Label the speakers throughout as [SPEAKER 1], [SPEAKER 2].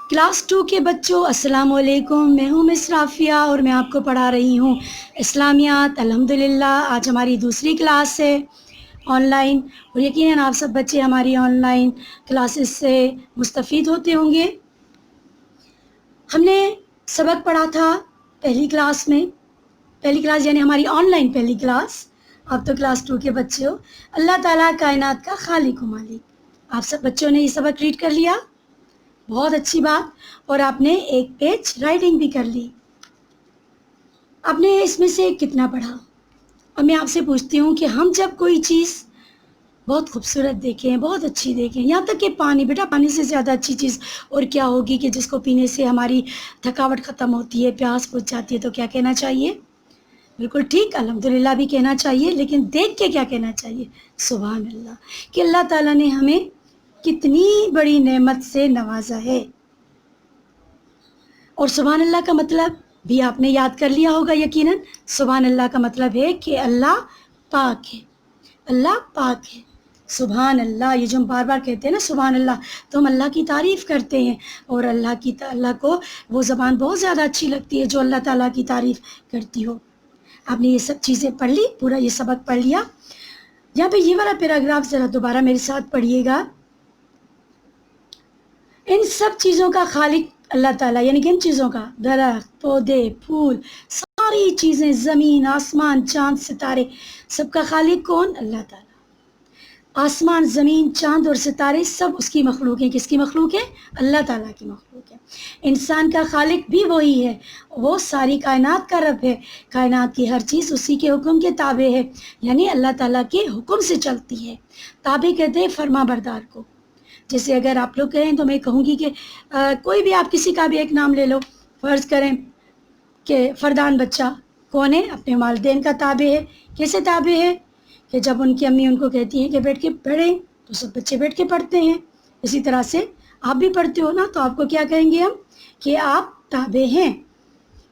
[SPEAKER 1] Class 2 کے بچوں السلام علیکم، میں ہوں مس رافیہ اور میں آپ کو پڑھا رہی ہوں اسلامیات۔ الحمدللہ آج ہماری دوسری کلاس ہے آن لائن، اور یقیناً آپ سب بچے ہماری آن لائن کلاسز سے مستفید ہوتے ہوں گے۔ ہم نے سبق پڑھا تھا پہلی کلاس یعنی ہماری آن لائن پہلی کلاس، آپ تو کلاس 2 کے بچے ہو۔ اللہ تعالیٰ کائنات کا خالق و مالک، آپ سب بچوں نے یہ سبق ریڈ کر لیا، بہت اچھی بات، اور آپ نے ایک پیج رائٹنگ بھی کر لی۔ آپ نے اس میں سے کتنا پڑھا؟ اور میں آپ سے پوچھتی ہوں کہ ہم جب کوئی چیز بہت خوبصورت دیکھیں، بہت اچھی دیکھیں، یہاں تک کہ پانی، بیٹا پانی سے زیادہ اچھی چیز اور کیا ہوگی کہ جس کو پینے سے ہماری تھکاوٹ ختم ہوتی ہے، پیاس بجھ جاتی ہے، تو کیا کہنا چاہیے؟ بالکل ٹھیک، الحمدللہ بھی کہنا چاہیے، لیکن دیکھ کے کیا کہنا چاہیے؟ سبحان اللہ، کہ اللہ تعالیٰ نے ہمیں کتنی بڑی نعمت سے نوازا ہے۔ اور سبحان اللہ کا مطلب بھی آپ نے یاد کر لیا ہوگا یقیناً۔ سبحان اللہ کا مطلب ہے کہ اللہ پاک ہے، اللہ پاک ہے۔ سبحان اللہ، یہ جو ہم بار بار کہتے ہیں نا سبحان اللہ، تو ہم اللہ کی تعریف کرتے ہیں، اور اللہ کو وہ زبان بہت زیادہ اچھی لگتی ہے جو اللہ تعالیٰ کی تعریف کرتی ہو۔ آپ نے یہ سب چیزیں پڑھ لی، پورا یہ سبق پڑھ لیا۔ یہاں پہ یہ والا پیراگراف ذرا دوبارہ میرے ساتھ پڑھیے گا۔ ان سب چیزوں کا خالق اللہ تعالیٰ، یعنی کہ ان چیزوں کا، درخت، پودے، پھول، ساری چیزیں، زمین، آسمان، چاند، ستارے، سب کا خالق کون؟ اللہ تعالیٰ۔ آسمان، زمین، چاند اور ستارے سب اس کی مخلوق ہیں۔ کس کی مخلوق ہے؟ اللہ تعالیٰ کی مخلوق ہے۔ انسان کا خالق بھی وہی ہے، وہ ساری کائنات کا رب ہے، کائنات کی ہر چیز اسی کے حکم کے تابع ہے، یعنی اللہ تعالیٰ کے حکم سے چلتی ہے۔ تابع کہتے ہیں فرما بردار کو۔ جیسے اگر آپ لوگ کہیں تو میں کہوں گی کہ کوئی بھی آپ کسی کا بھی ایک نام لے لو، فرض کریں کہ فردان بچہ کون ہے؟ اپنے والدین کا تابع ہے۔ کیسے تابع ہے؟ کہ جب ان کی امی ان کو کہتی ہیں کہ بیٹھ کے پڑھیں تو سب بچے بیٹھ کے پڑھتے ہیں۔ اسی طرح سے آپ بھی پڑھتے ہو نا، تو آپ کو کیا کہیں گے ہم؟ کہ آپ تابع ہیں،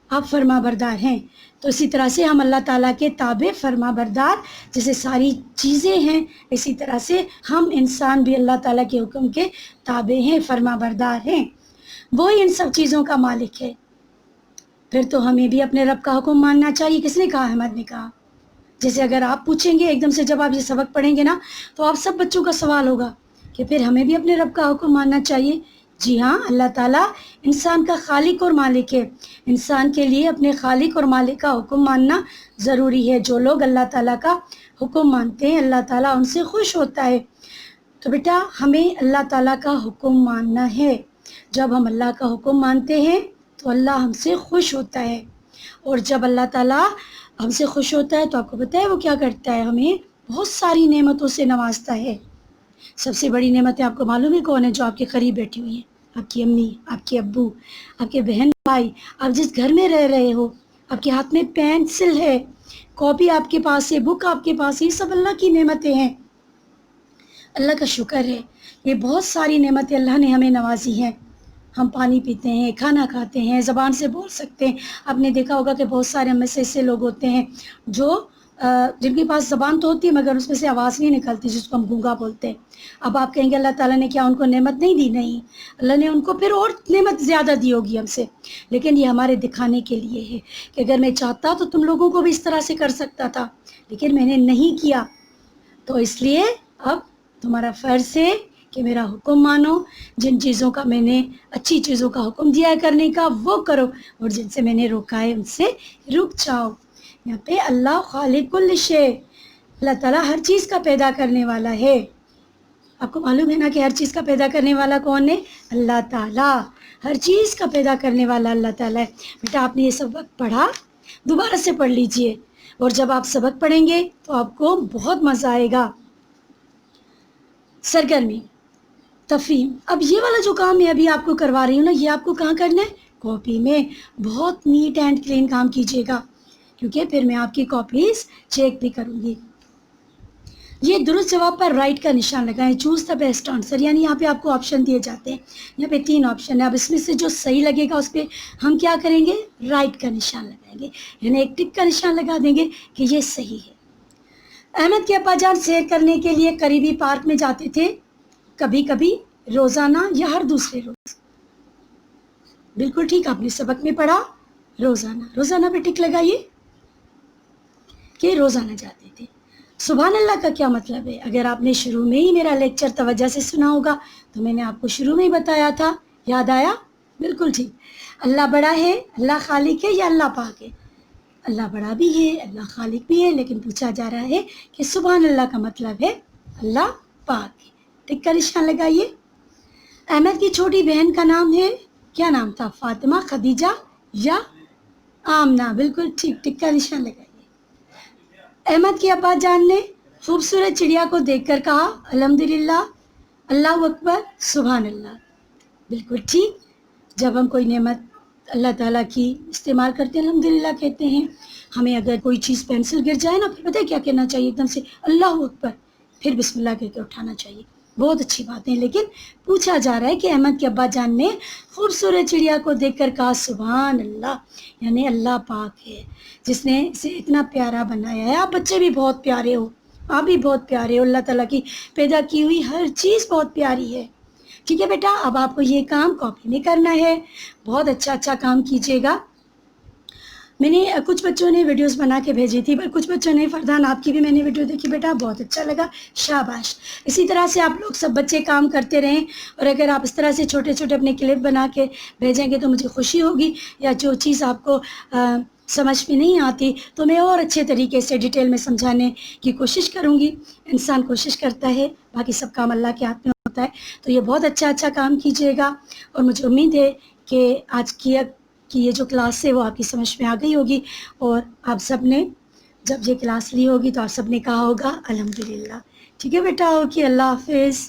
[SPEAKER 1] آپ فرما بردار ہیں۔ تو اسی طرح سے ہم اللہ تعالیٰ کے تابع، فرما بردار، جیسے ساری چیزیں ہیں، اسی طرح سے ہم انسان بھی اللہ تعالیٰ کے حکم کے تابع ہیں، فرما بردار ہیں۔ وہی ان سب چیزوں کا مالک ہے، پھر تو ہمیں بھی اپنے رب کا حکم ماننا چاہیے۔ کس نے کہا؟ احمد نے کہا۔ جیسے اگر آپ پوچھیں گے ایک دم سے، جب آپ یہ سبق پڑھیں گے نا، تو آپ سب بچوں کا سوال ہوگا کہ پھر ہمیں بھی اپنے رب کا حکم ماننا چاہیے۔ جی ہاں، اللہ تعالیٰ انسان کا خالق اور مالک ہے، انسان کے لیے اپنے خالق اور مالک کا حکم ماننا ضروری ہے۔ جو لوگ اللہ تعالیٰ کا حکم مانتے ہیں، اللہ تعالیٰ ان سے خوش ہوتا ہے۔ تو بیٹا ہمیں اللہ تعالیٰ کا حکم ماننا ہے۔ جب ہم اللہ کا حکم مانتے ہیں تو اللہ ہم سے خوش ہوتا ہے، اور جب اللہ تعالیٰ ہم سے خوش ہوتا ہے تو آپ کو پتہ ہے وہ کیا کرتا ہے؟ ہمیں بہت ساری نعمتوں سے نوازتا ہے۔ سب سے بڑی نعمتیں آپ کو معلوم ہے کون ہے؟ جو آپ کے قریب بیٹھی ہوئی ہیں، آپ کی امی، آپ کے ابو، آپ کے بہن بھائی، آپ جس گھر میں رہ رہے ہو، آپ کے ہاتھ میں پینسل ہے، کاپی آپ کے پاس ہے، بک آپ کے پاس ہے، یہ سب اللہ کی نعمتیں ہیں۔ اللہ کا شکر ہے، یہ بہت ساری نعمتیں اللہ نے ہمیں نوازی ہیں۔ ہم پانی پیتے ہیں، کھانا کھاتے ہیں، زبان سے بول سکتے ہیں۔ آپ نے دیکھا ہوگا کہ بہت سارے ہم میں سے ایسے لوگ ہوتے ہیں جو جن کے پاس زبان تو ہوتی ہے مگر اس میں سے آواز نہیں نکلتی، جس کو ہم گونگا بولتے ہیں۔ اب آپ کہیں گے اللہ تعالیٰ نے کیا ان کو نعمت نہیں دی؟ نہیں، اللہ نے ان کو پھر اور نعمت زیادہ دی ہوگی ہم سے، لیکن یہ ہمارے دکھانے کے لیے ہے کہ اگر میں چاہتا تو تم لوگوں کو بھی اس طرح سے کر سکتا تھا، لیکن میں نے نہیں کیا، تو اس لیے اب تمہارا فرض ہے کہ میرا حکم مانو۔ جن چیزوں کا میں نے، اچھی چیزوں کا حکم دیا ہے کرنے کا، وہ کرو، اور جن سے میں نے روکا ہے ان سے رک جاؤ۔ یہاں پہ اللہ خالق کل شے، اللہ تعالیٰ ہر چیز کا پیدا کرنے والا ہے۔ آپ کو معلوم ہے نا کہ ہر چیز کا پیدا کرنے والا کون ہے؟ اللہ تعالیٰ۔ ہر چیز کا پیدا کرنے والا اللہ تعالیٰ ہے۔ بیٹا آپ نے یہ سبق پڑھا، دوبارہ سے پڑھ لیجئے، اور جب آپ سبق پڑھیں گے تو آپ کو بہت مزہ آئے گا۔ سرگرمی، تفہیم، اب یہ والا جو کام میں ابھی آپ کو کروا رہی ہوں نا، یہ آپ کو کہاں کرنا ہے؟ کاپی میں۔ بہت نیٹ اینڈ کلین کام کیجیے گا، کیونکہ پھر میں آپ کی کاپیز چیک بھی کروں گی۔ یہ درست جواب پر رائٹ کا نشان لگائیں، چوز دا بیسٹ آنسر، یعنی یہاں پہ آپ کو آپشن دیے جاتے ہیں، یہاں پہ 3 آپشن ہیں۔ اب اس میں سے جو صحیح لگے گا اس پہ ہم کیا کریں گے؟ رائٹ کا نشان لگائیں گے، یعنی ایک ٹک کا نشان لگا دیں گے کہ یہ صحیح ہے۔ احمد کے ابا جان سیر کرنے کے لیے قریبی پارک میں جاتے تھے، کبھی کبھی، روزانہ یا ہر دوسرے روز۔ بالکل ٹھیک، آپ نے سبق میں پڑھا روزانہ، روزانہ پہ ٹک لگائیے کہ روزانہ جاتے تھے۔ سبحان اللہ کا کیا مطلب ہے؟ اگر آپ نے شروع میں ہی میرا لیکچر توجہ سے سنا ہوگا تو میں نے آپ کو شروع میں ہی بتایا تھا، یاد آیا؟ بالکل ٹھیک۔ اللہ بڑا ہے، اللہ خالق ہے یا اللہ پاک ہے؟ اللہ بڑا بھی ہے، اللہ خالق بھی ہے، لیکن پوچھا جا رہا ہے کہ سبحان اللہ کا مطلب ہے اللہ پاک ہے۔ ٹک کا نشان لگائیے۔ احمد کی چھوٹی بہن کا نام ہے، کیا نام تھا؟ فاطمہ، خدیجہ یا آمنہ؟ بالکل ٹھیک، ٹک کا نشان لگائیے۔ احمد کے ابا جان نے خوبصورت چڑیا کو دیکھ کر کہا الحمدللہ، اللہ اکبر، سبحان اللہ۔ بالکل ٹھیک، جب ہم کوئی نعمت اللہ تعالیٰ کی استعمال کرتے ہیں الحمدللہ کہتے ہیں۔ ہمیں اگر کوئی چیز پینسل گر جائے نا، پھر پتہ ہے کیا کہنا چاہیے؟ ایک دم سے اللہ اکبر، پھر بسم اللہ کہہ کے اٹھانا چاہیے۔ بہت اچھی بات ہے، لیکن پوچھا جا رہا ہے کہ احمد کے ابا جان نے خوبصورت چڑیا کو دیکھ کر کہا سبحان اللہ، یعنی اللہ پاک ہے جس نے اسے اتنا پیارا بنایا ہے۔ آپ بچے بھی بہت پیارے ہو، آپ بھی بہت پیارے ہو، اللہ تعالیٰ کی پیدا کی ہوئی ہر چیز بہت پیاری ہے۔ ٹھیک ہے بیٹا، اب آپ کو یہ کام کاپی میں کرنا ہے، بہت اچھا کام کیجیے گا۔ میں نے کچھ بچوں نے ویڈیوز بنا کے بھیجی تھی، پر کچھ بچوں نے، فردان آپ کی بھی میں نے ویڈیو دیکھی بیٹا، بہت اچھا لگا، شاباش۔ اسی طرح سے آپ لوگ سب بچے کام کرتے رہیں، اور اگر آپ اس طرح سے چھوٹے چھوٹے اپنے کلپ بنا کے بھیجیں گے تو مجھے خوشی ہوگی، یا جو چیز آپ کو سمجھ میں نہیں آتی تو میں اور اچھے طریقے سے ڈیٹیل میں سمجھانے کی کوشش کروں گی۔ انسان کوشش کرتا ہے، باقی سب کام اللہ کے ہاتھ میں ہوتا ہے۔ تو یہ بہت اچھا کام کیجیے گا، اور مجھے امید ہے کہ آج کی یہ جو کلاس ہے وہ آپ کی سمجھ میں آ گئی ہوگی، اور آپ سب نے جب یہ کلاس لی ہوگی تو آپ سب نے کہا ہوگا الحمدللہ۔ ٹھیک ہے بیٹا، اوکے، اللہ حافظ۔